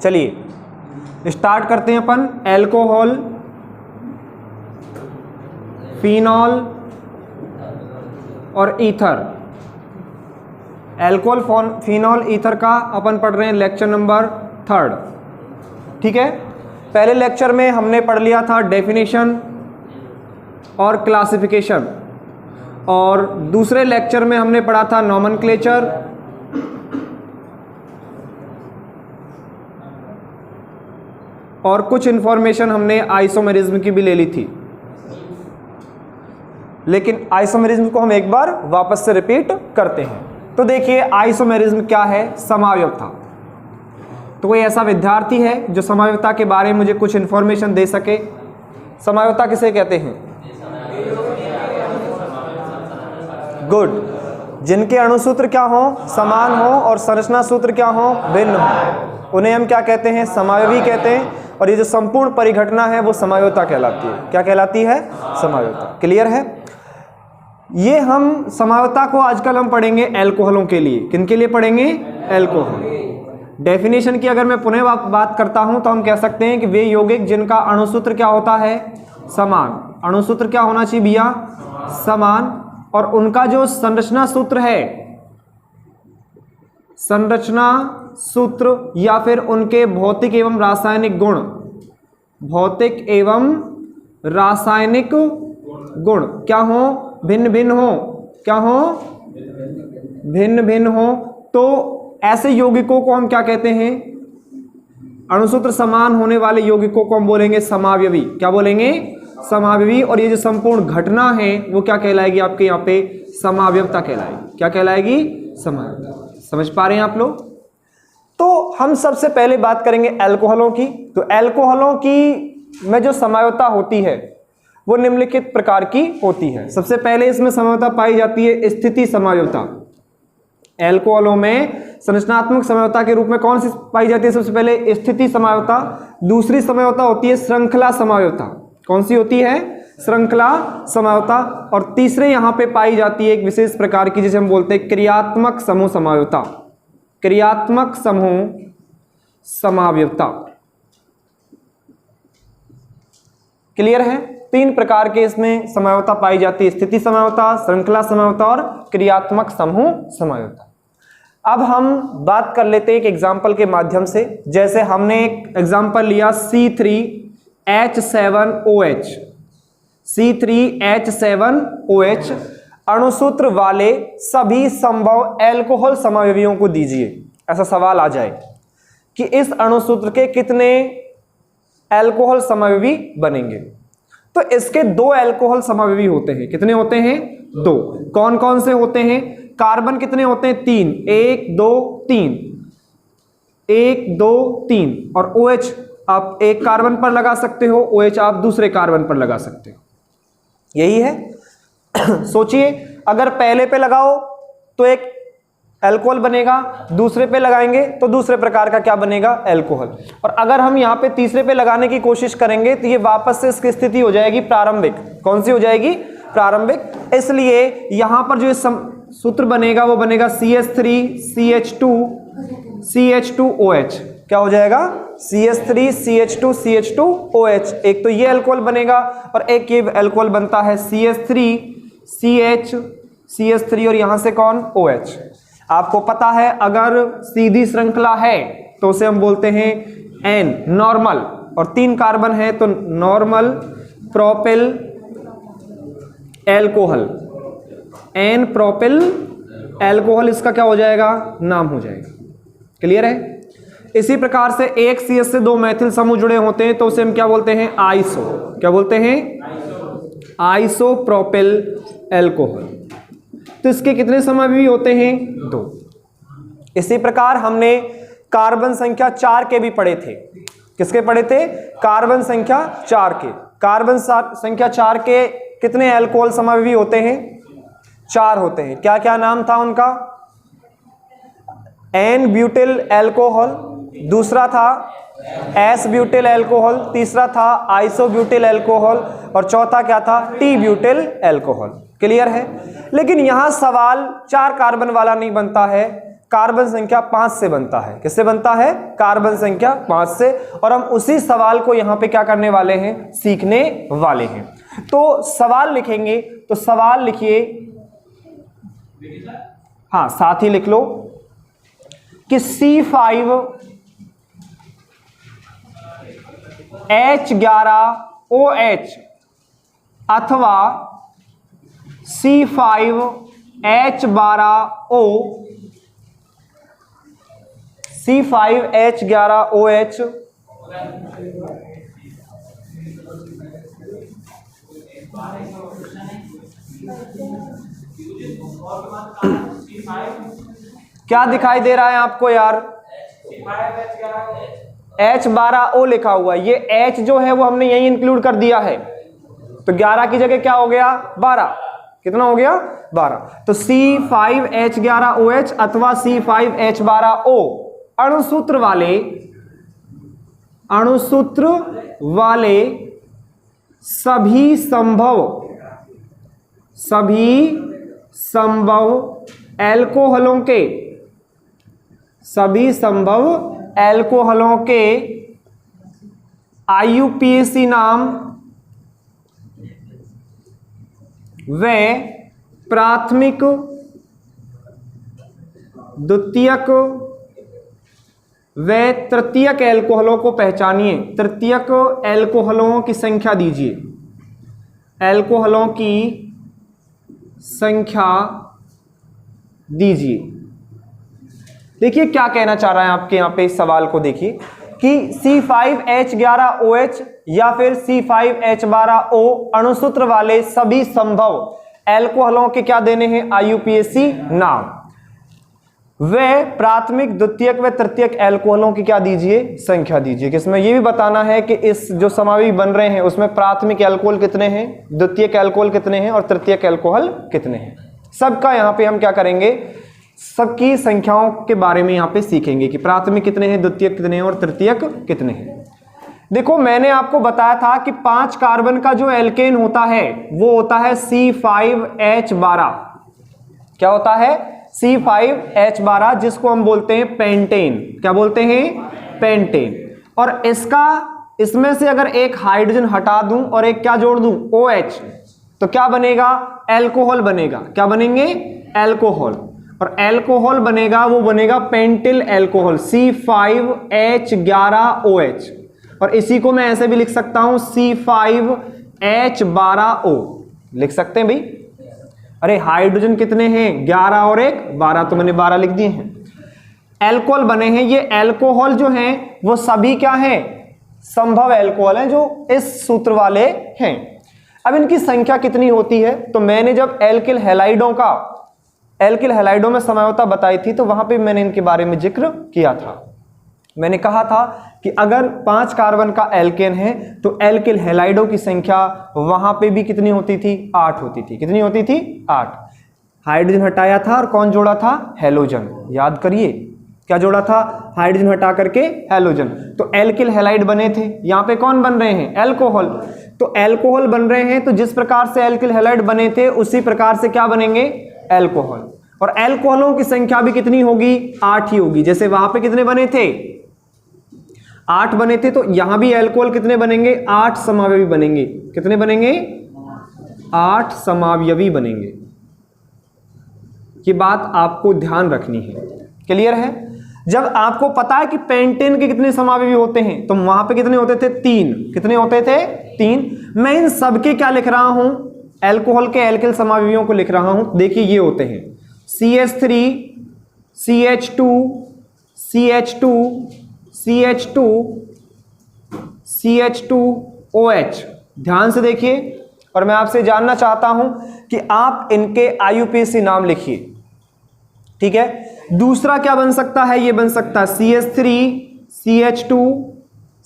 चलिए स्टार्ट करते हैं अपन। एल्कोहल, फिनॉल और ईथर। एल्कोहल, फिनॉल, ईथर का अपन पढ़ रहे हैं लेक्चर नंबर 3। ठीक है, पहले लेक्चर में हमने पढ़ लिया था डेफिनेशन और क्लासिफिकेशन, और दूसरे लेक्चर में हमने पढ़ा था नॉमेनक्लेचर, और कुछ इंफॉर्मेशन हमने आइसोमेरिज्म की भी ले ली थी। लेकिन आइसोमेरिज्म को हम एक बार वापस से रिपीट करते हैं। तो देखिए आइसोमेरिज्म क्या है, समावयवता। तो कोई ऐसा विद्यार्थी है जो समावयवता के बारे में मुझे कुछ इंफॉर्मेशन दे सके? समावयवता किसे कहते हैं? गुड, जिनके अणुसूत्र क्या हो, समान हो, और संरचना सूत्र क्या हो, भिन्न हो, उन्हें हम क्या कहते हैं? समावयवी कहते हैं। और ये जो संपूर्ण परिघटना है वो समावयवता कहलाती है। क्या कहलाती है? समावयवता। क्लियर है? ये हम समावयवता को आजकल हम पढ़ेंगे एल्कोहलों के लिए। किन के लिए पढ़ेंगे? एल्कोहल। डेफिनेशन की अगर मैं पुनः बात करता हूं तो हम कह सकते हैं कि वे यौगिक जिनका अणुसूत्र क्या होता है? समान। अणुसूत्र क्या होना चाहिए भैया? समान। और उनका जो संरचना सूत्र है, संरचना सूत्र या फिर उनके भौतिक एवं रासायनिक गुण, भौतिक एवं रासायनिक गुण क्या हो? भिन्न भिन्न हो। क्या हो? भिन्न भिन्न हो। तो ऐसे यौगिकों को हम क्या कहते हैं? अणुसूत्र समान होने वाले यौगिकों को हम बोलेंगे समावयवी। क्या बोलेंगे? समावयवी। और ये जो संपूर्ण घटना है वो क्या कहलाएगी आपके यहाँ पे? समावयवता कहलाएगी। क्या कहलाएगी? समावयवता। समझ पा रहे हैं आप लोग? तो हम सबसे पहले बात करेंगे एल्कोहलों की। तो एल्कोहलों की में जो समावयवता होती है वो निम्नलिखित प्रकार की होती है। सबसे पहले इसमें समावयवता पाई जाती है स्थिति समावयवता। एल्कोहलों में संरचनात्मक समावयवता के रूप में कौन सी पाई जाती है? सबसे पहले स्थिति समावयवता। दूसरी समावयवता होती है श्रृंखला समावयवता। कौन सी होती है? श्रृंखला समावयवता। और तीसरे यहां पे पाई जाती है एक विशेष प्रकार की जिसे हम बोलते हैं क्रियात्मक समूह समावयवता। क्रियात्मक समूह समावयवता। क्लियर है? 3 प्रकार के इसमें समावयवता पाई जाती है, स्थिति समावयवता, श्रृंखला समावयवता और क्रियात्मक समूह समावयवता। अब हम बात कर लेते हैं एक एग्जाम्पल के माध्यम से। जैसे हमने एक एग्जाम्पल लिया C3H7OH। C3H7OH अणुसूत्र वाले सभी संभव एल्कोहल समावयवियों को दीजिए। ऐसा सवाल आ जाए कि इस अणुसूत्र के कितने एल्कोहल समावयवी बनेंगे? तो इसके 2 एल्कोहल समावयवी होते हैं। कितने होते हैं? 2। कौन कौन से होते हैं? कार्बन कितने होते हैं? 3। 1 2 3, 1 2 3। और OH आप एक कार्बन पर लगा सकते हो, OH आप दूसरे कार्बन पर लगा सकते हो। यही है। सोचिए, अगर पहले पे लगाओ तो एक एल्कोहल बनेगा, दूसरे पे लगाएंगे तो दूसरे प्रकार का क्या बनेगा? एल्कोहल। और अगर हम यहाँ पे तीसरे पे लगाने की कोशिश करेंगे तो ये वापस से इसकी स्थिति हो जाएगी प्रारंभिक। कौन सी हो जाएगी? प्रारंभिक। इसलिए यहां पर जो सूत्र बनेगा वो बनेगा CH3CH2OH। क्या हो जाएगा? CH3CH2CH2OH। एक तो ये अल्कोहल बनेगा और एक ये अल्कोहल बनता है CH3 और यहां से कौन? OH। आपको पता है अगर सीधी श्रृंखला है तो उसे हम बोलते हैं N, नॉर्मल। और 3 कार्बन है तो normal propyl alcohol. N propyl alcohol इसका क्या हो जाएगा? नाम हो जाएगा। क्लियर है? इसी प्रकार से एक CH से 2 मैथिल समूह जुड़े होते हैं तो उसे हम क्या बोलते हैं? आइसो। क्या बोलते हैं? Isopropyl alcohol. तो इसके कितने समावयवी होते हैं? 2। इसी प्रकार हमने कार्बन संख्या 4 के भी पढ़े थे। किसके पढ़े थे? कार्बन संख्या 4 के। कार्बन संख्या 4 के कितने एल्कोहल समावयवी होते हैं? 4 होते हैं। क्या क्या नाम था उनका? N ब्यूटिल एल्कोहल, दूसरा था S ब्यूटिल एल्कोहल, तीसरा था आइसोब्यूटिल एल्कोहल और चौथा क्या था? T butyl alcohol. क्लियर है? लेकिन यहां सवाल 4 कार्बन वाला नहीं बनता है, कार्बन संख्या 5 से बनता है। किससे बनता है? कार्बन संख्या 5 से। और हम उसी सवाल को यहां पे क्या करने वाले हैं? सीखने वाले हैं। तो सवाल लिखेंगे तो सवाल लिखिए, हाँ साथ ही लिख लो कि C5H11OH अथवा C5H12O C5H11OH क्या दिखाई दे रहा है आपको यार? H12O लिखा हुआ है। ये H जो है वो हमने यही इंक्लूड कर दिया है, तो 11 की जगह क्या हो गया? 12। कितना हो गया? 12। तो C5H11OH अथवा C5H12O अणुसूत्र वाले सभी संभव एल्कोहलों के IUPAC नाम व प्राथमिक, द्वितीयक व तृतीयक एल्कोहलों को पहचानिए। तृतीयक एल्कोहलों की संख्या दीजिए, एल्कोहलों की संख्या दीजिए। देखिए क्या कहना चाह रहा है आपके यहां पे इस सवाल को देखिए कि C5H11OH या फिर C5H12O अणुसूत्र वाले सभी संभव एल्कोहलों के क्या देने हैं? IUPAC नाम। वे प्राथमिक, द्वितीयक व तृतीयक एल्कोहलों की क्या दीजिए? संख्या दीजिए। किसमें? ये भी बताना है कि इस जो समावी बन रहे हैं उसमें प्राथमिक एल्कोहल कितने हैं, द्वितीयक एल्कोहल कितने हैं और तृतीयक एल्कोहल कितने हैं। सबका यहां पे हम क्या करेंगे? सबकी संख्याओं के बारे में यहां पे सीखेंगे कि प्राथमिक कितने हैं, द्वितीयक कितने हैं और तृतीयक कितने हैं। देखो मैंने आपको बताया था कि 5 कार्बन का जो एल्केन होता है वो होता है C5H12। क्या होता है? C5H12, जिसको हम बोलते हैं पेंटेन। क्या बोलते हैं? पेंटेन। और इसमें से अगर एक हाइड्रोजन हटा दूं और एक क्या जोड़ दूं? OH, तो क्या बनेगा? एल्कोहल बनेगा। क्या बनेंगे? एल्कोहल। और एल्कोहल बनेगा, वो बनेगा पेंटिल एल्कोहल C5H11OH। और इसी को मैं ऐसे भी लिख सकता हूं C5H12O। लिख सकते हैं भाई। अरे हाइड्रोजन कितने हैं? 11 और 1 12, तो मैंने 12 लिख दिए हैं। एल्कोहल बने हैं। ये एल्कोहल जो हैं वो सभी क्या हैं? संभव एल्कोहल हैं जो इस सूत्र वाले हैं। अब इनकी संख्या कितनी होती है? तो मैंने जब एल्किल हैलाइडों में समझौता बताई थी तो वहां पे मैंने इनके बारे में जिक्र किया था। मैंने कहा था कि अगर 5 कार्बन का एल्केन है तो एल्किल हैलाइडों की संख्या वहां पे भी कितनी होती थी? 8 होती थी। कितनी होती थी? 8। हाइड्रोजन हटाया था और कौन जोड़ा था? हैलोजन। याद करिए क्या जोड़ा था? हाइड्रोजन हटा करके हैलोजन। तो एल्किल हैलाइड बने थे। यहां पे कौन बन रहे हैं? एल्कोहल। तो एल्कोहल बन रहे हैं, तो जिस प्रकार से एल्किल हैलाइड बने थे उसी प्रकार से क्या बनेंगे? एल्कोहल। और एल्कोहलों की संख्या भी कितनी होगी? 8 ही होगी। जैसे वहां पे कितने बने थे? 8 बने थे, तो यहां भी एल्कोहल कितने बनेंगे? 8 समावयवी बनेंगे। कितने बनेंगे? 8 समावयवी बनेंगे। ये बात आपको ध्यान रखनी है। क्लियर है? जब आपको पता है कि पेंटेन के कितने समावयवी होते हैं तो वहां पे कितने होते थे? 3। कितने होते थे? 3। मैं इन सबके क्या लिख रहा हूं? एल्कोहल के एल्किल समावयवियों को लिख रहा हूं। देखिए ये होते हैं CH3 CH2 CH2 CH2 CH2OH। ध्यान से देखिए और मैं आपसे जानना चाहता हूं कि आप इनके IUPAC नाम लिखिए। ठीक है? दूसरा क्या बन सकता है? ये बन सकता है CH3 CH2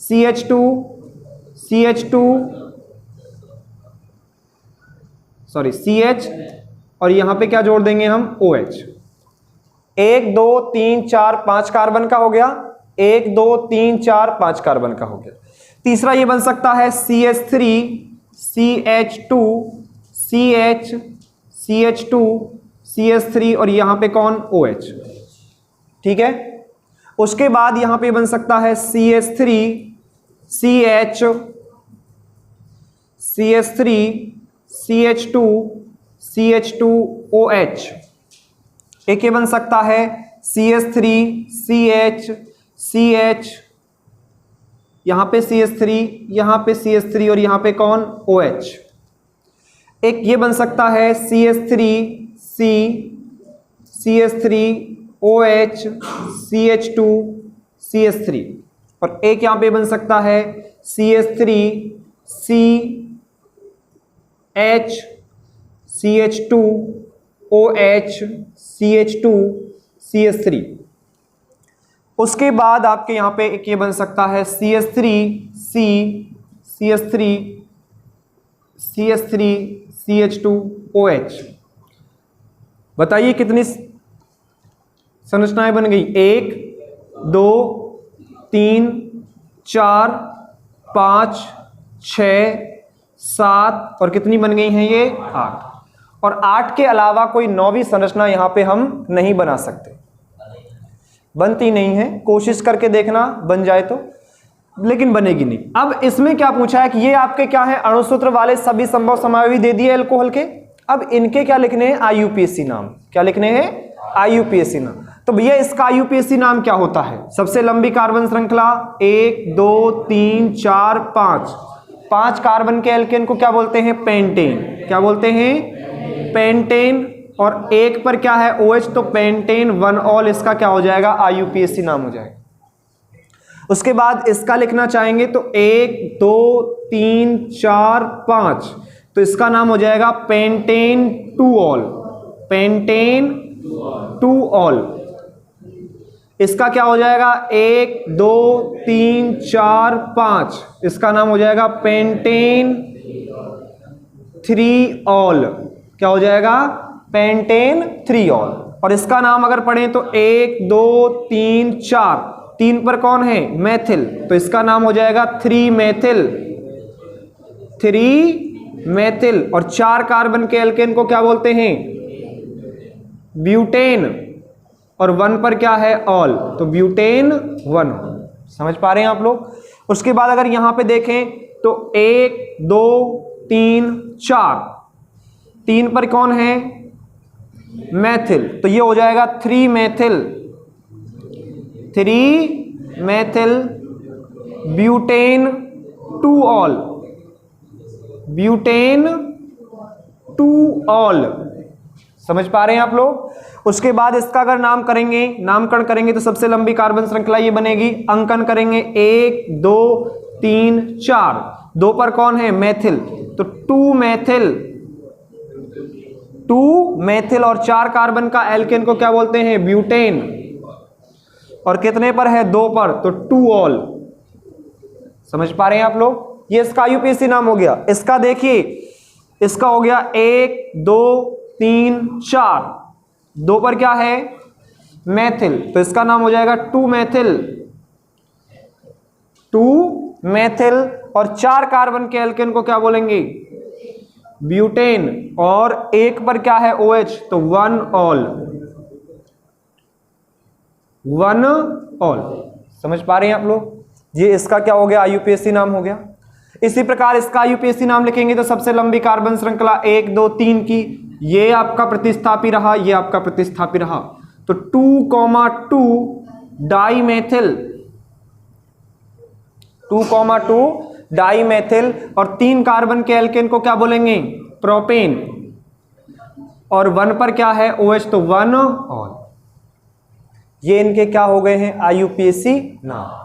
CH2 CH2 CH और यहां पे क्या जोड़ देंगे हम? OH। 1 2 3 4 5 कार्बन का हो गया। 1 2 3 4 5 कार्बन का हो गया। तीसरा ये बन सकता है CH3 CH2 CH CH2 CH3 और यहां पे कौन? OH। ठीक है। उसके बाद यहां पे बन सकता है CH3 CH, CH3 CH2 CH2OH। एक ये बन सकता है CH3 CH CH, यहां पे CH3, यहां पे CH3 और यहां पे कौन OH। एक ये बन सकता है CH3 C CH3 OH CH2 CH3, और एक यहां पे बन सकता है CH3 C H CH2 OH CH2 CH3। उसके बाद आपके यहां पे एक ये बन सकता है CH3 C CH3 CH3 CH2 OH। बताइए कितनी संरचनाएं बन गई? 1 2 3 4 5 6 7 और कितनी बन गई हैं ये? 8। और 8 के अलावा कोई 9वीं संरचना यहां पे हम नहीं बना सकते, बनती नहीं है। कोशिश करके देखना बन जाए तो, लेकिन बनेगी नहीं। अब इसमें क्या पूछा है कि ये आपके क्या है, अणुसूत्र वाले सभी संभव समावयवी दे दिए अल्कोहल के। अब इनके क्या लिखने हैं? IUPAC नाम। क्या लिखने हैं? IUPAC नाम। तो भैया इसका IUPAC नाम क्या होता है? सबसे लंबी कार्बन श्रृंखला 1 2 3 4 5, 5 कार्बन के एल्केन को क्या बोलते हैं? पेंटेन। क्या बोलते हैं? पेंटेन। और एक पर क्या है? OH, तो पेंटेन 1 ऑल इसका क्या हो जाएगा? IUPAC नाम हो जाएगा। उसके बाद इसका लिखना चाहेंगे तो 1 2 3 4 5, तो इसका नाम हो जाएगा पेंटेन 2 ऑल। Pentane 2 all. इसका क्या हो जाएगा? 1 2 3 4 5, इसका नाम हो जाएगा पेंटेन 3 ऑल। क्या हो जाएगा? Pentane 3 all. और इसका नाम अगर पढ़ें तो 1 2 3 4, 3 पर कौन है? मेथिल, तो इसका नाम हो जाएगा 3 मेथिल। 3 मेथिल। और 4 कार्बन के एल्केन को क्या बोलते हैं? ब्यूटेन। और 1 पर क्या है? ऑल, तो ब्यूटेन 1। समझ पा रहे हैं आप लोग? उसके बाद अगर यहां पे देखें तो 1 2 3 4, 3 पर कौन है? मेथिल, तो ये हो जाएगा 3 methyl. 3 methyl butane 2 all. Butane 2 all. समझ पा रहे हैं आप लोग? उसके बाद इसका अगर नामकरण करेंगे तो सबसे लंबी कार्बन श्रृंखला ये बनेगी। अंकन करेंगे 1 2 3 4, 2 पर कौन है? मेथिल, तो 2 मेथिल। 2 मेथिल। और 4 कार्बन का एल्केन को क्या बोलते हैं? ब्यूटेन। और कितने पर है? 2 पर, तो 2 ऑल। समझ पा रहे हैं आप लोग? ये इसका IUPAC नाम हो गया। इसका देखिए, इसका हो गया 1 2 3 4, 2 पर क्या है? मेथिल, तो इसका नाम हो जाएगा 2 मेथिल। 2 मेथिल। और 4 कार्बन के एल्केन को क्या बोलेंगे? ब्यूटेन। और 1 पर क्या है? OH, तो 1 ऑल। 1 ऑल। समझ पा रहे हैं आप लोग? ये इसका क्या हो गया? IUPAC नाम हो गया। इसी प्रकार इसका IUPAC नाम लिखेंगे तो सबसे लंबी कार्बन श्रृंखला 1 2 3 की, ये आपका प्रतिस्थापी रहा, ये आपका प्रतिस्थापी रहा, तो 2,2 डाईमेथिल। 2,2 डाईमेथिल। और 3 कार्बन के एल्केन को क्या बोलेंगे? प्रोपेन। और 1 पर क्या है? OH, तो 1 ऑल। ये इनके क्या हो गए हैं? IUPAC नाम।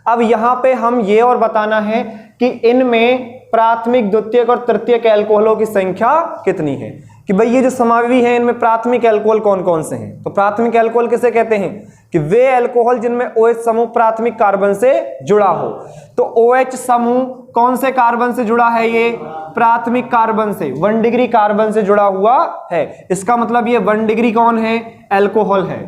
अब यहां पे हम ये और बताना है कि इनमें प्राथमिक, द्वितीयक और तृतीयक अल्कोहलों की संख्या कितनी है। कि भाई ये जो समावयवी हैं इनमें प्राथमिक अल्कोहल कौन कौन से हैं? तो प्राथमिक अल्कोहल किसे कहते हैं? कि वे अल्कोहल जिनमें OH समूह प्राथमिक कार्बन से जुड़ा हो। तो OH समूह कौन से कार्बन से जुड़ा है? ये प्राथमिक कार्बन से, 1 डिग्री कार्बन से जुड़ा हुआ है। इसका मतलब ये 1 डिग्री कौन है? अल्कोहल है।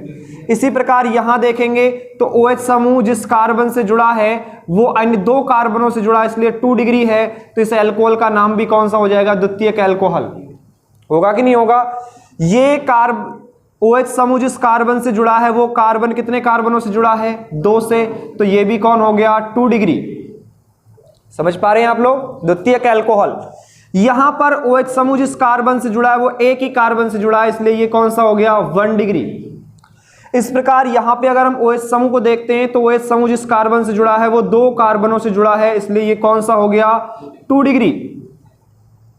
इसी प्रकार यहां देखेंगे तो OH समूह जिस कार्बन से जुड़ा है वो अन्य 2 कार्बनों से जुड़ा, इसलिए 2 डिग्री है, तो इस अल्कोहल का नाम भी कौन सा हो जाएगा? द्वितीयक अल्कोहल। होगा कि नहीं होगा? ये OH समूह जिस कार्बन से जुड़ा है वो कार्बन कितने कार्बनों से जुड़ा है? 2 से। तो ये भी कौन हो गया? 2 डिग्री। समझ पा रहे हैं आप लोग? द्वितीयक अल्कोहल। यहां पर OH समूह जिस कार्बन से जुड़ा है वो एक ही कार्बन से जुड़ा है, इसलिए ये कौन सा हो गया? 1 डिग्री। इस प्रकार यहां पे अगर हम OH समूह को देखते हैं तो OH समूह जिस कार्बन से जुड़ा है वो 2 कार्बनों से जुड़ा है, इसलिए ये कौन सा हो गया? 2 डिग्री।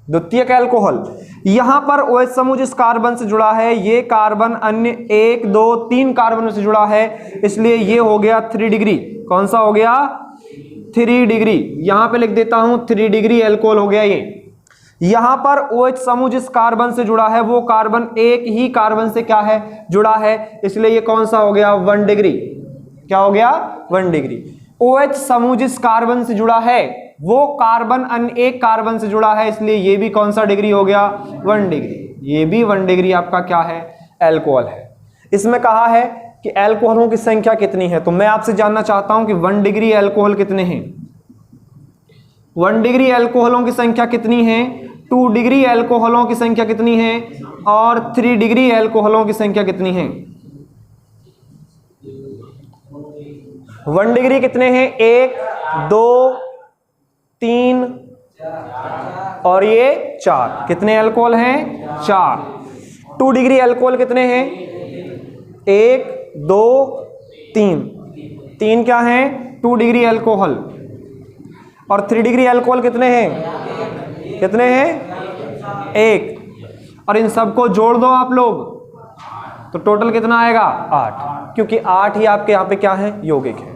द्वितीयक अल्कोहल। यहां पर OH समूह जिस कार्बन से जुड़ा है ये कार्बन अन्य 1 2 3 कार्बनों से जुड़ा है, इसलिए ये हो गया 3 डिग्री। कौन सा हो गया? 3 डिग्री। यहां पे लिख देता हूं 3 डिग्री अल्कोहल हो गया ये। यहां पर OH समूह जिस कार्बन से जुड़ा है वो कार्बन एक ही कार्बन से क्या है? जुड़ा है, इसलिए ये कौन सा हो गया? 1 डिग्री। क्या हो गया? 1 डिग्री। OH समूह जिस कार्बन से जुड़ा है वो कार्बन अन्य एक कार्बन से जुड़ा है, इसलिए ये भी कौन सा डिग्री हो गया? 1 डिग्री। ये भी 1 डिग्री आपका क्या है? अल्कोहल है। इसमें कहा है कि अल्कोहलों की संख्या कितनी है, तो मैं आपसे जानना चाहता हूं कि 1 डिग्री अल्कोहल कितने हैं? 1 डिग्री अल्कोहलों की संख्या कितनी है? 2 डिग्री अल्कोहलों की संख्या कितनी है? और 3 डिग्री अल्कोहलों की संख्या कितनी है? 1 डिग्री कितने हैं? 1 2 3 और ये 4। कितने अल्कोहल हैं? 4। 2 डिग्री अल्कोहल कितने हैं? 1 2 3। 3 क्या हैं? 2 डिग्री अल्कोहल। और 3 डिग्री अल्कोहल कितने हैं? कितने हैं? 1। और इन सबको जोड़ दो आप लोग तो टोटल कितना आएगा? 8, क्योंकि 8 ही आपके यहाँ पे क्या है? यौगिक है।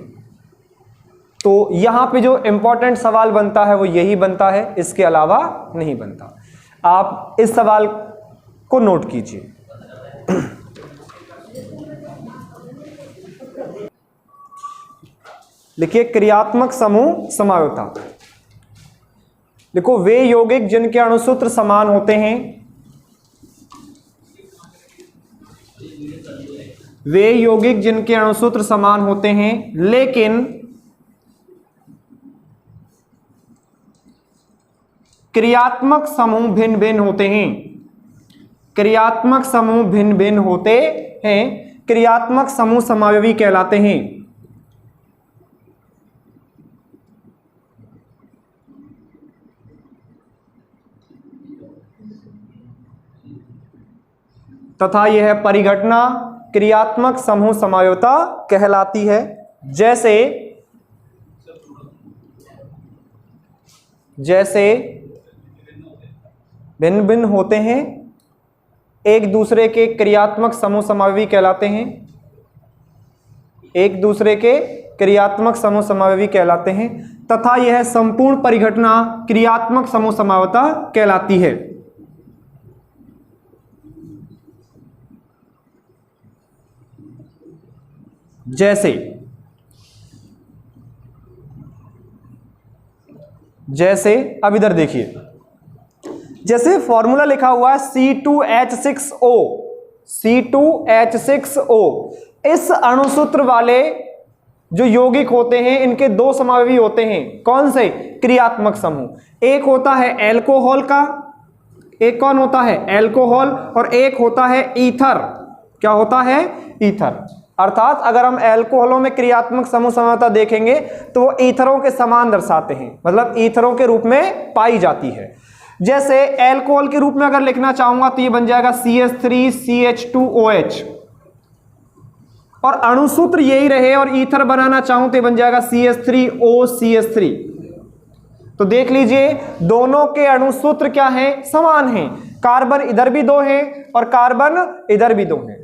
तो यहां पे जो इंपॉर्टेंट सवाल बनता है वो यही बनता है, इसके अलावा नहीं बनता। आप इस सवाल को नोट कीजिए। लिखिए क्रियात्मक समूह समायोता। देखो, वे यौगिक जिनके अणुसूत्र समान होते हैं, वे यौगिक जिनके अणुसूत्र समान होते हैं लेकिन क्रियात्मक समूह भिन्न भिन्न होते हैं। क्रियात्मक समूह भिन्न भिन्न होते हैं, क्रियात्मक समूह समावयवी कहलाते हैं। तथा यह परिघटना क्रियात्मक समूह समायोता कहलाती है। जैसे भिन्न भिन्न होते हैं, एक दूसरे के क्रियात्मक समूह समावयवी कहलाते हैं। एक दूसरे के क्रियात्मक समूह समावयवी कहलाते हैं तथा यह संपूर्ण परिघटना क्रियात्मक समूह समायोता कहलाती है। जैसे अब इधर देखिए, जैसे फॉर्मूला लिखा हुआ है C2H6O। C2H6O इस अणुसूत्र वाले जो यौगिक होते हैं इनके 2 समावयवी होते हैं। कौन से? क्रियात्मक समूह। एक होता है अल्कोहल का, एक कौन होता है? अल्कोहल, और एक होता है ईथर। क्या होता है? ईथर। अर्थात अगर हम अल्कोहलों में क्रियात्मक समूह समायोता देखेंगे तो वो ईथरों के समान दर्शाते हैं, मतलब ईथरों के रूप में पाई जाती है। जैसे अल्कोहल के रूप में अगर लिखना चाहूंगा तो ये बन जाएगा CH3CH2OH, और अणुसूत्र यही रहे और ईथर बनाना चाहूं तो ये बन जाएगा CH3OCH3। तो देख लीजिए दोनों के अणुसूत्र क्या हैं? समान हैं। कार्बन इधर भी 2 हैं और कार्बन इधर भी 2 हैं।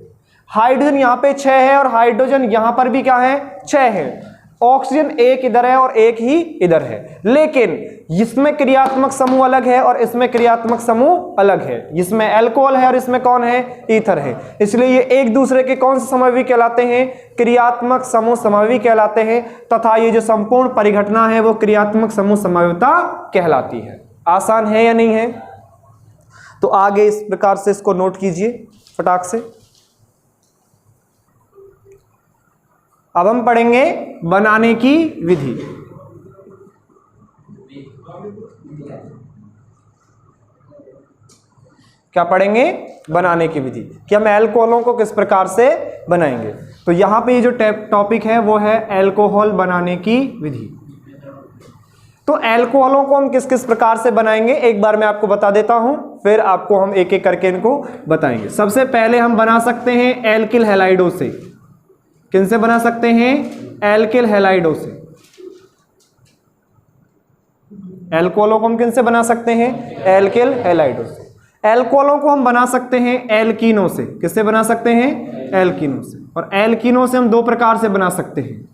हाइड्रोजन यहां पे 6 है और हाइड्रोजन यहां पर भी क्या है? 6 है। ऑक्सीजन एक इधर है और एक ही इधर है, लेकिन इसमें क्रियात्मक समूह अलग है और इसमें क्रियात्मक समूह अलग है। इसमें अल्कोहल है और इसमें कौन है? ईथर है। इसलिए ये एक दूसरे के कौन से समावयवी कहलाते हैं? क्रियात्मक समूह समावयवी कहलाते हैं तथा ये जो संपूर्ण परिघटना है वो क्रियात्मक समूह समावयवता कहलाती है। आसान है या नहीं है? तो आगे इस प्रकार से इसको नोट कीजिए फटाक से। अब हम पढ़ेंगे बनाने की विधि। क्या पढ़ेंगे? बनाने की विधि, कि हम एल्कोहलों को किस प्रकार से बनाएंगे। तो यहाँ पे ये जो टॉपिक है वो है एल्कोहल बनाने की विधि। तो एल्कोहलों को हम किस किस प्रकार से बनाएंगे एक बार मैं आपको बता देता हूं, फिर आपको हम एक एक करके इनको बताएंगे। सबसे पहले हम बना सकते हैं एल्किल हैलाइडों से। किनसे बना सकते हैं? एल्किल हैलाइडों से। एल्कोहलों को हम किनसे बना सकते हैं? एल्किल हैलाइडों से। एल्कोहलों को हम बना सकते हैं एल्कीनों से। किससे बना सकते हैं? एल्कीनों से। और एल्कीनों से हम दो प्रकार से बना सकते हैं।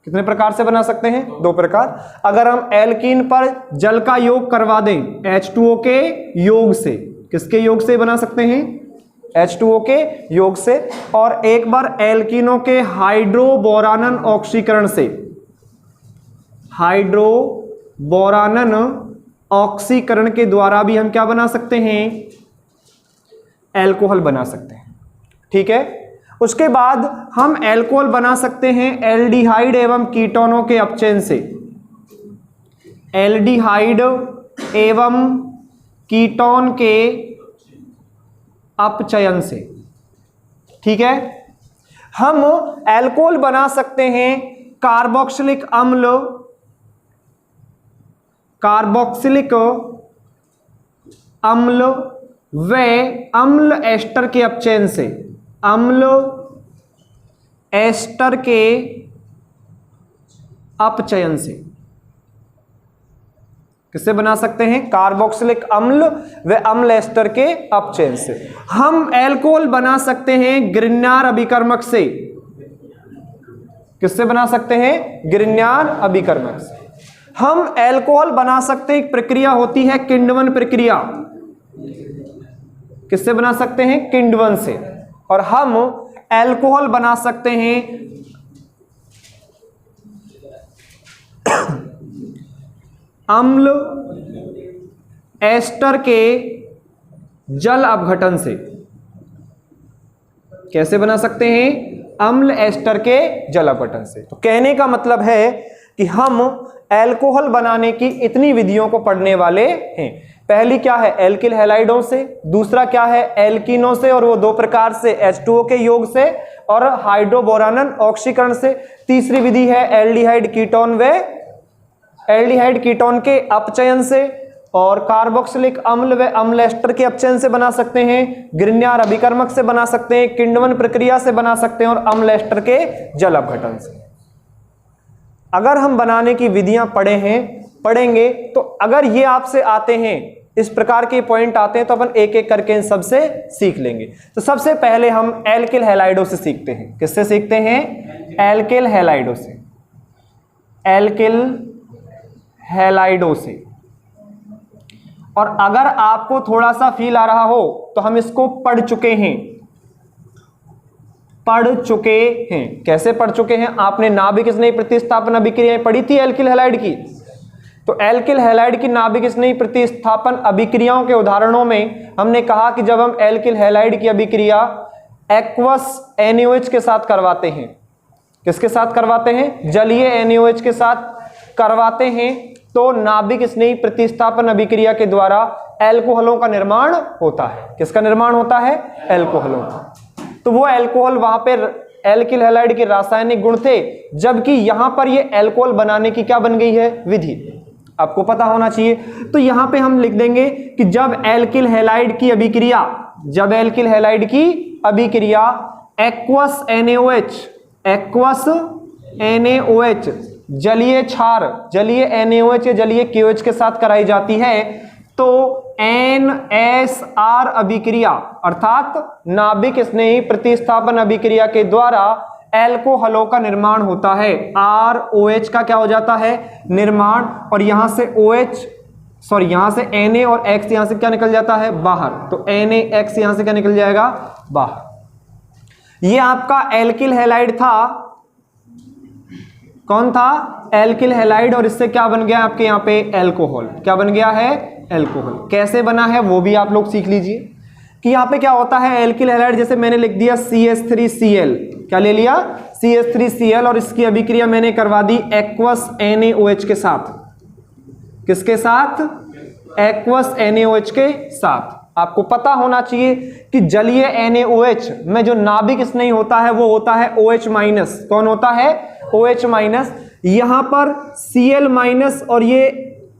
कितने प्रकार से बना सकते हैं? दो प्रकार। अगर हम एल्कीन पर जल का योग करवा दें H2O के योग से, किसके योग से बना सकते हैं? H2O के योग से। और एक बार एल्कीनों के हाइड्रोबोरानन ऑक्सीकरण से, हाइड्रोबोरानन ऑक्सीकरण के द्वारा भी हम क्या बना सकते हैं? एल्कोहल बना सकते हैं। ठीक है। उसके बाद हम एल्कोहल बना सकते हैं एल्डिहाइड एवं कीटोनों के अपचयन से। एल्डिहाइड एवं कीटोन के अपचयन से। ठीक है। हम एल्कोहल बना सकते हैं कार्बोक्सिलिक अम्ल, कार्बोक्सिलिक अम्ल व अम्ल एस्टर के अपचयन से। अम्ल एस्टर के अपचयन से। किससे बना सकते हैं? कार्बोक्सिलिक अम्ल व अम्ल एस्टर के अपचयन से। हम एल्कोहल बना सकते हैं ग्रिग्नार अभिकर्मक से। किससे बना सकते हैं? ग्रिग्नार अभिकर्मक से। हम एल्कोहल बना सकते हैं, एक प्रक्रिया होती है किण्वन प्रक्रिया। किससे बना सकते हैं? किण्वन से। और हम एल्कोहल बना सकते हैं अम्ल एस्टर के जल अपघटन से। कैसे बना सकते हैं? अम्ल एस्टर के जल अपघटन से। तो कहने का मतलब है कि हम एल्कोहल बनाने की इतनी विधियों को पढ़ने वाले हैं। पहली क्या है? एल्किल हैलाइडों से। दूसरा क्या है? एल्कीनों से, और वो दो प्रकार से, H2O के योग से और हाइड्रोबोरानन ऑक्सीकरण से। तीसरी विधि है एल्डिहाइड कीटोन व एल्डिहाइड कीटोन के अपचयन से। और कार्बोक्सिलिक अम्ल व अम्ल एस्टर के अपचयन से बना सकते हैं, ग्रिग्नार अभिकर्मक से बना सकते हैं, किण्वन प्रक्रिया से बना सकते हैं, और अम्ल एस्टर के जल अपघटन से। अगर हम बनाने की विधियां पढ़ेंगे तो अगर ये आपसे आते हैं, इस प्रकार के पॉइंट आते हैं, तो अपन एक एक करके इन सबसे सीख लेंगे। तो सबसे पहले हम एल्किल हैलाइडों से सीखते हैं। किससे सीखते हैं? एल्किल हैलाइडों से। एल्किल हैलाइडों से। और अगर आपको थोड़ा सा फील आ रहा हो तो हम इसको पढ़ चुके हैं। कैसे पढ़ चुके हैं? आपने नाभिक स्नेही प्रतिस्थापन अभिक्रियाएं पढ़ी थी एल्किल हैलाइड की। तो एल्किल हैलाइड की नाभिक स्नेही प्रतिस्थापन अभिक्रियाओं के उदाहरणों में हमने कहा कि जब हम एल्किल हैलाइड की अभिक्रिया एक्वस NaOH के साथ करवाते हैं, किसके साथ करवाते हैं? जलीय NaOH के साथ करवाते हैं, तो नाभिक स्नेही प्रतिस्थापन अभिक्रिया के द्वारा एल्कोहलों का निर्माण होता है। किसका निर्माण होता है? एल्कोहलों का। तो वो एल्कोहल वहां पे एल्किल हैलाइड के रासायनिक गुण थे, जबकि यहां पर ये एल्कोहल बनाने की क्या बन गई है? विधि। आपको पता होना चाहिए। तो यहां पे हम लिख देंगे कि जब एल्किल हैलाइड की अभिक्रिया एक्वस NaOH जलीय क्षार, जलीय NaOH या जलीय KOH के साथ कराई जाती है, तो NSR अभिक्रिया अर्थात नाभिक स्नेही प्रतिस्थापन अभिक्रिया के द्वारा एल्कोहलों का निर्माण होता है। ROH का क्या हो जाता है? निर्माण। और यहां से यहां से Na और X यहां से क्या निकल जाता है? बाहर। तो NaX यहां से क्या निकल जाएगा? बाहर। ये आपका एल्किल हैलाइड था। कौन था? Alkyl halide. और इससे क्या बन गया आपके यहाँ पे? एल्कोहल। क्या बन गया है? एल्कोहल। कैसे बना है वो भी आप लोग सीख लीजिए कि यहाँ पे क्या होता है। एल्किल हैलाइड जैसे मैंने लिख दिया CH3Cl, क्या ले लिया? CH3Cl, और इसकी अभिक्रिया मैंने करवा दी एक्वस NaOH के साथ। किसके साथ? एक्वस NaOH के साथ। आपको पता होना चाहिए कि जलीय NaOH में जो नाभिक स्नेही होता है वो होता है OH-। कौन होता है? OH-। यहां पर Cl- और ये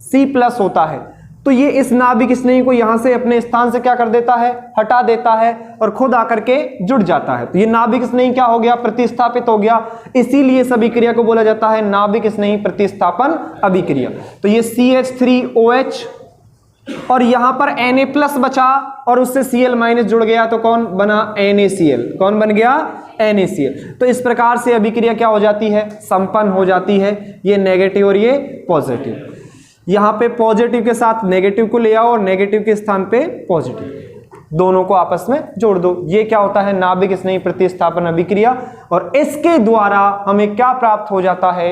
C+ होता है, तो ये इस नाभिक स्नेही को यहां से अपने स्थान से क्या कर देता है? हटा देता है और खुद आकर के जुड़ जाता है। तो ये नाभिक स्नेही क्या हो गया? प्रतिस्थापित हो गया। इसीलिए इस अभिक्रिया को बोला जाता है नाभिक स्नेही प्रतिस्थापन अभिक्रिया। तो ये CH3OH और यहां पर Na+ बचा और उससे Cl- जुड़ गया, तो कौन बना? NaCl। कौन बन गया? NaCl। तो इस प्रकार से अभिक्रिया क्या हो जाती है? संपन्न हो जाती है। ये नेगेटिव और ये पॉजिटिव। यहां पे पॉजिटिव के साथ नेगेटिव को ले आओ और नेगेटिव के स्थान पे पॉजिटिव, दोनों को आपस में जोड़ दो। ये क्या होता है? नाभिक स्नेही प्रतिस्थापन अभिक्रिया। और इसके द्वारा हमें क्या प्राप्त हो जाता है?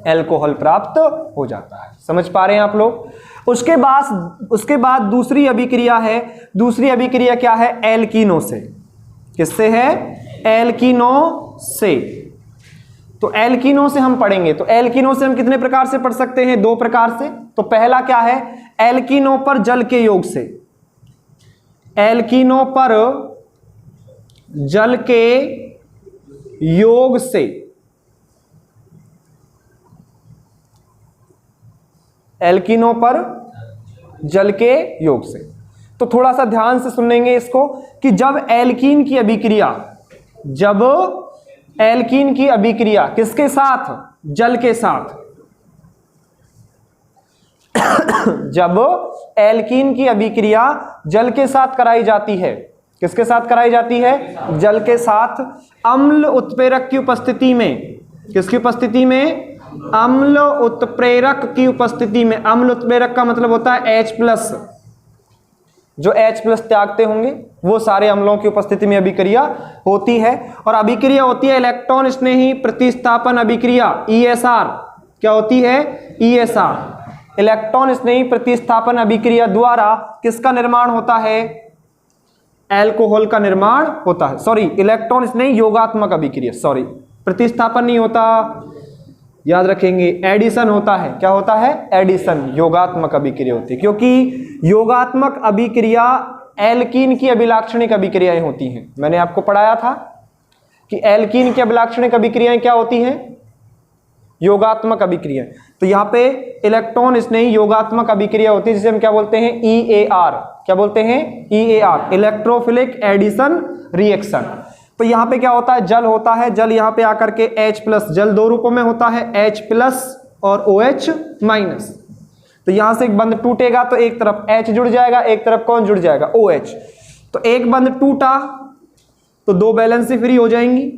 एल्कोहल प्राप्त हो जाता है। समझ पा रहे हैं आप लोग? उसके बाद दूसरी अभिक्रिया है। दूसरी अभिक्रिया क्या है? एल्कीनो से। किससे है? एल्कीनो से। तो एल्कीनो से हम पढ़ेंगे। तो एल्कीनो से हम कितने प्रकार से पढ़ सकते हैं? 2 प्रकार से। तो पहला क्या है? एल्कीनो पर जल के योग से। एल्कीनो पर जल के योग से। एल्कीनो पर जल के योग से। तो थोड़ा सा ध्यान से सुनेंगे इसको कि जब एल्कीन की अभिक्रिया किसके साथ? जल के साथ। जब एल्कीन की अभिक्रिया जल के साथ कराई जाती है, किसके साथ कराई जाती है? जल के साथ। अम्ल उत्प्रेरक की उपस्थिति में। किसकी उपस्थिति में? अम्ल उत्प्रेरक की उपस्थिति में। अम्ल उत्प्रेरक का मतलब होता है H+। जो H+ त्यागते होंगे वो सारे अम्लों की उपस्थिति में अभिक्रिया होती है। और अभिक्रिया होती है इलेक्ट्रॉन स्नेही प्रतिस्थापन अभिक्रिया, ESR। क्या होती है? ESR। इलेक्ट्रॉन स्नेही प्रतिस्थापन अभिक्रिया द्वारा किसका निर्माण होता है? एल्कोहल का निर्माण होता है। सॉरी, इलेक्ट्रॉन स्नेही योगात्मक अभिक्रिया, सॉरी, प्रतिस्थापन नहीं होता, याद रखेंगे, एडिशन होता है। क्या होता है? एडिशन। योगात्मक अभिक्रिया होती है, क्योंकि योगात्मक अभिक्रिया एल्कीन की अभिलाक्षणिक अभिक्रियाएं होती हैं। मैंने आपको पढ़ाया था कि एल्कीन की अभिलाक्षणिक अभिक्रियाएं क्या होती हैं? योगात्मक अभिक्रिया। तो यहां पे इलेक्ट्रॉन स्नेही योगात्मक अभिक्रिया होती है, जिसे हम क्या बोलते हैं? EAR। क्या बोलते हैं? EAR, electrophilic addition reaction. तो यहां पे क्या होता है? जल होता है। जल यहां पे आकर के H+, जल 2 रूपों में होता है, H+ और OH-। तो यहां से एक बंध टूटेगा तो एक तरफ H जुड़ जाएगा, एक तरफ कौन जुड़ जाएगा? OH। तो एक बंध टूटा तो 2 वैलेंसी फ्री हो जाएंगी।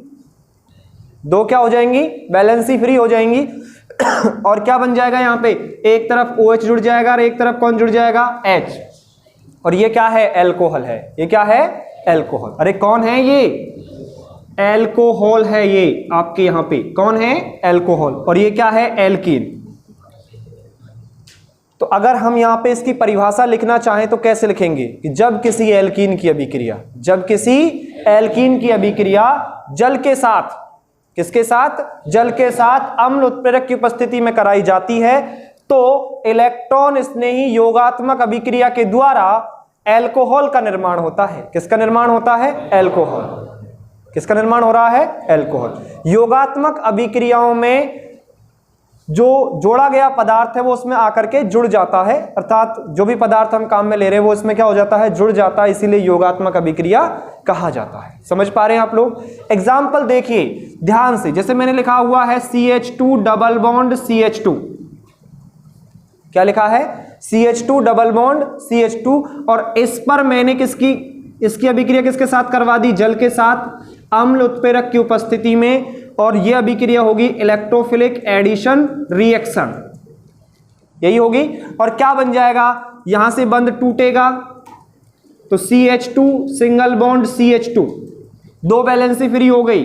2 क्या हो जाएंगी? वैलेंसी फ्री हो जाएंगी। और क्या बन जाएगा? यहां पे एक तरफ OH जुड़ जाएगा और एक तरफ कौन जुड़ जाएगा? H। और ये क्या है? एल्कोहल है। ये क्या है? एल्कोहल। अरे कौन है ये? एल्कोहल है ये आपके यहां पे। कौन है? एल्कोहल। और ये क्या है? एल्कीन। तो अगर हम यहां पे इसकी परिभाषा लिखना चाहें तो कैसे लिखेंगे? कि जब किसी एल्कीन की अभिक्रिया जल के साथ, किसके साथ? जल के साथ अम्ल उत्प्रेरक की उपस्थिति में कराई जाती है, तो इलेक्ट्रॉन स्नेही योगात्मक अभिक्रिया के द्वारा एल्कोहल का निर्माण होता है। किसका निर्माण होता है? एल्कोहल। किसका निर्माण हो रहा है? एल्कोहल। योगात्मक अभिक्रियाओं में जो जोड़ा गया पदार्थ है वो उसमें आकर के जुड़ जाता है, अर्थात जो भी पदार्थ हम काम में ले रहे हैं वो इसमें क्या हो जाता है? जुड़ जाता है। इसीलिए योगात्मक अभिक्रिया कहा जाता है। समझ पा रहे हैं आप लोग? एग्जाम्पल देखिए ध्यान से। जैसे मैंने लिखा हुआ है CH2 डबल बॉन्ड CH2। क्या लिखा है? CH2 double bond CH2। और इस पर मैंने इसकी अभिक्रिया किसके साथ करवा दी? जल के साथ, अम्ल उत्प्रेरक की उपस्थिति में। और यह अभिक्रिया होगी इलेक्ट्रोफिलिक एडिशन रिएक्शन, यही होगी। और क्या बन जाएगा? यहां से बंध टूटेगा तो CH2 single bond CH2, 2 valency free हो गई।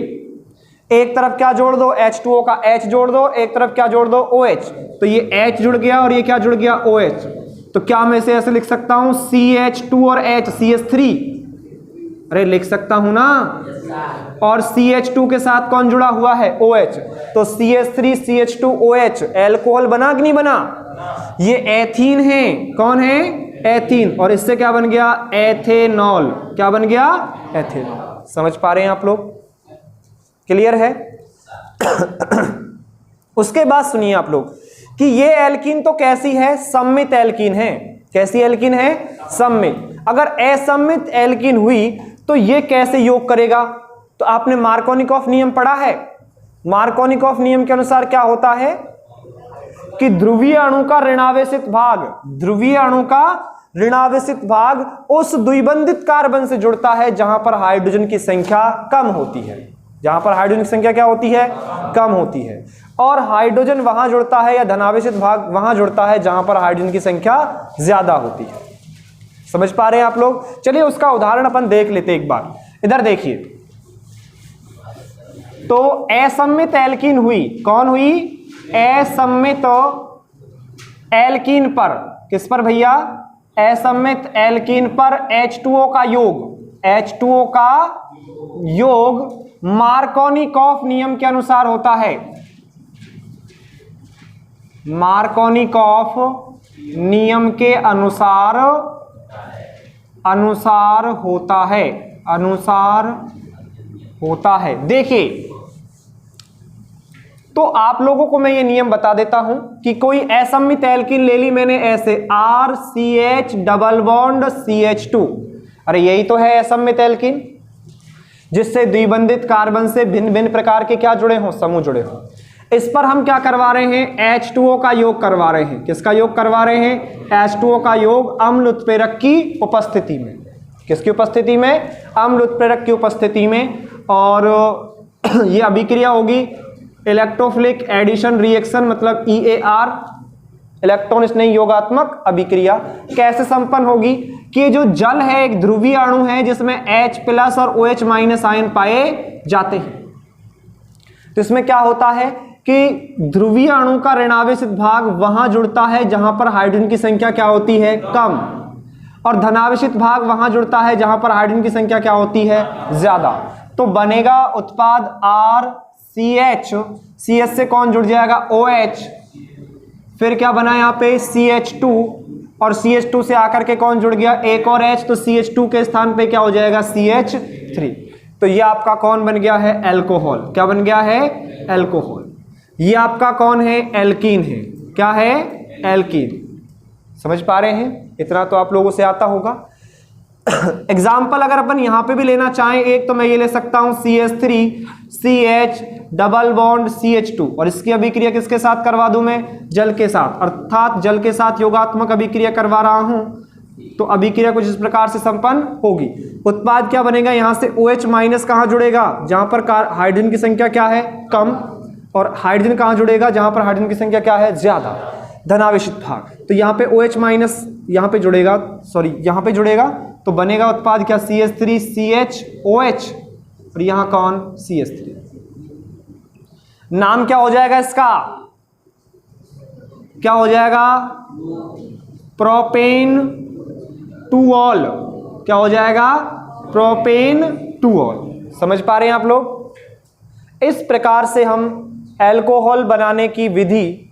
एक तरफ क्या जोड़ दो? H2O का H जोड़ दो, एक तरफ क्या जोड़ दो? OH। तो ये H जुड़ गया और ये क्या जुड़ गया? OH। तो क्या मैं इसे ऐसे लिख सकता हूं? CH2 और H, CH3। अरे लिख सकता हूं ना। और CH2 के साथ कौन जुड़ा हुआ है? OH। तो CH3 CH2 OH, एल्कोहल बना कि नहीं बना? ये एथीन है। कौन है? एथीन, और इससे क्या बन गया, एथेनॉल। क्या बन गया, एथेनॉल। समझ पा रहे हैं आप लोग, क्लियर है। उसके बाद सुनिए आप लोग कि ये एल्कीन तो कैसी है, सममित एल्कीन है। कैसी एल्कीन है, सममित। अगर असममित एल्कीन हुई तो ये कैसे योग करेगा, तो आपने मार्कोनिकॉफ नियम पढ़ा है। मार्कोनिकॉफ नियम के अनुसार क्या होता है कि ध्रुवीय अणु का ऋणावेशित भाग, ध्रुवीय अणु का ऋणावेशित भाग उस द्विबंधित कार्बन से जुड़ता है जहां पर हाइड्रोजन की संख्या कम होती है। जहां पर हाइड्रोजन की संख्या क्या होती है, कम होती है। और हाइड्रोजन वहां जुड़ता है, या धनावेशित भाग वहां जुड़ता है जहां पर हाइड्रोजन की संख्या ज्यादा होती है। समझ पा रहे हैं आप लोग। चलिए उसका उदाहरण अपन देख लेते एक बार। इधर देखिए, तो असममित एल्कीन हुई, कौन हुई, असममित एल्कीन पर, किस पर भैया, असममित एल्कीन पर H2O का योग, H2O का योग मार्कोनिकॉफ नियम के अनुसार होता है। मार्कोनिकॉफ नियम के अनुसार होता है, अनुसार होता है। देखिए, तो आप लोगों को मैं ये नियम बता देता हूं कि कोई असममित एल्कीन ले ली मैंने ऐसे, RCH डबल बॉन्ड CH2, अरे यही तो है असममित एल्कीन, जिससे द्विबंधित कार्बन से भिन्न भिन्न प्रकार के क्या जुड़े हों, समूह जुड़े हों। इस पर हम क्या करवा रहे हैं, H2O का योग करवा रहे हैं। किसका योग करवा रहे हैं, H2O का योग अम्ल उत्प्रेरक की उपस्थिति में। किसकी उपस्थिति में, अम्ल उत्प्रेरक की उपस्थिति में। और ये अभिक्रिया होगी इलेक्ट्रोफिलिक एडिशन रिएक्शन, मतलब EAR, इलेक्ट्रॉन स्नेही योगात्मक अभिक्रिया। कैसे संपन्न होगी कि जो जल है एक ध्रुवीय अणु है जिसमें H+ और OH- आयन पाए जाते हैं। तो इसमें क्या होता है कि ध्रुवीय अणु का ऋणावेशित भाग वहां जुड़ता है जहां पर हाइड्रोजन की संख्या क्या होती है, कम, और धनावेशित भाग वहां जुड़ता है जहां पर हाइड्रोजन की संख्या क्या होती है, ज्यादा। तो बनेगा उत्पाद RCH, CH से कौन जुड़ जाएगा, OH, फिर क्या बना यहाँ पे CH2, और CH2 से आकर के कौन जुड़ गया, एक और H, तो CH2 के स्थान पे क्या हो जाएगा, CH3। तो ये आपका कौन बन गया है, अल्कोहल। क्या बन गया है, अल्कोहल। ये आपका कौन है, एल्कीन है। क्या है, एल्कीन। समझ पा रहे हैं, इतना तो आप लोगों से आता होगा। एग्जाम्पल अगर अपन यहां पे भी लेना चाहें एक, तो मैं ये ले सकता हूं CH3 CH double bond CH2, और इसकी अभिक्रिया किसके साथ करवा दूं मैं, जल के साथ, अर्थात जल के साथ योगात्मक अभिक्रिया करवा रहा हूं। तो अभिक्रिया कुछ इस प्रकार से संपन्न होगी। उत्पाद क्या बनेगा, यहां से OH- कहां जुड़ेगा, जहां पर हाइड्रोजन की संख्या क्या है, कम, और हाइड्रोजन कहां जुड़ेगा, जहां पर हाइड्रोजन की संख्या क्या है, ज्यादा, धनावेशित भाग। तो यहां पे OH- यहां पे जुड़ेगा, सॉरी यहां पे जुड़ेगा, तो बनेगा उत्पाद क्या, CH3 CH OH, और यहां कौन, CH3। नाम क्या हो जाएगा इसका, क्या हो जाएगा, प्रोपेन टूऑल। क्या हो जाएगा, प्रोपेन टूऑल। समझ पा रहे हैं आप लोग। इस प्रकार से हम अल्कोहल बनाने की विधि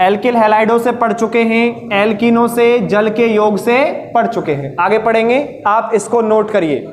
एल्किल हैलाइडों से पढ़ चुके हैं, एल्कीनों से, जल के योग से पढ़ चुके हैं। आगे पढ़ेंगे, आप इसको नोट करिए।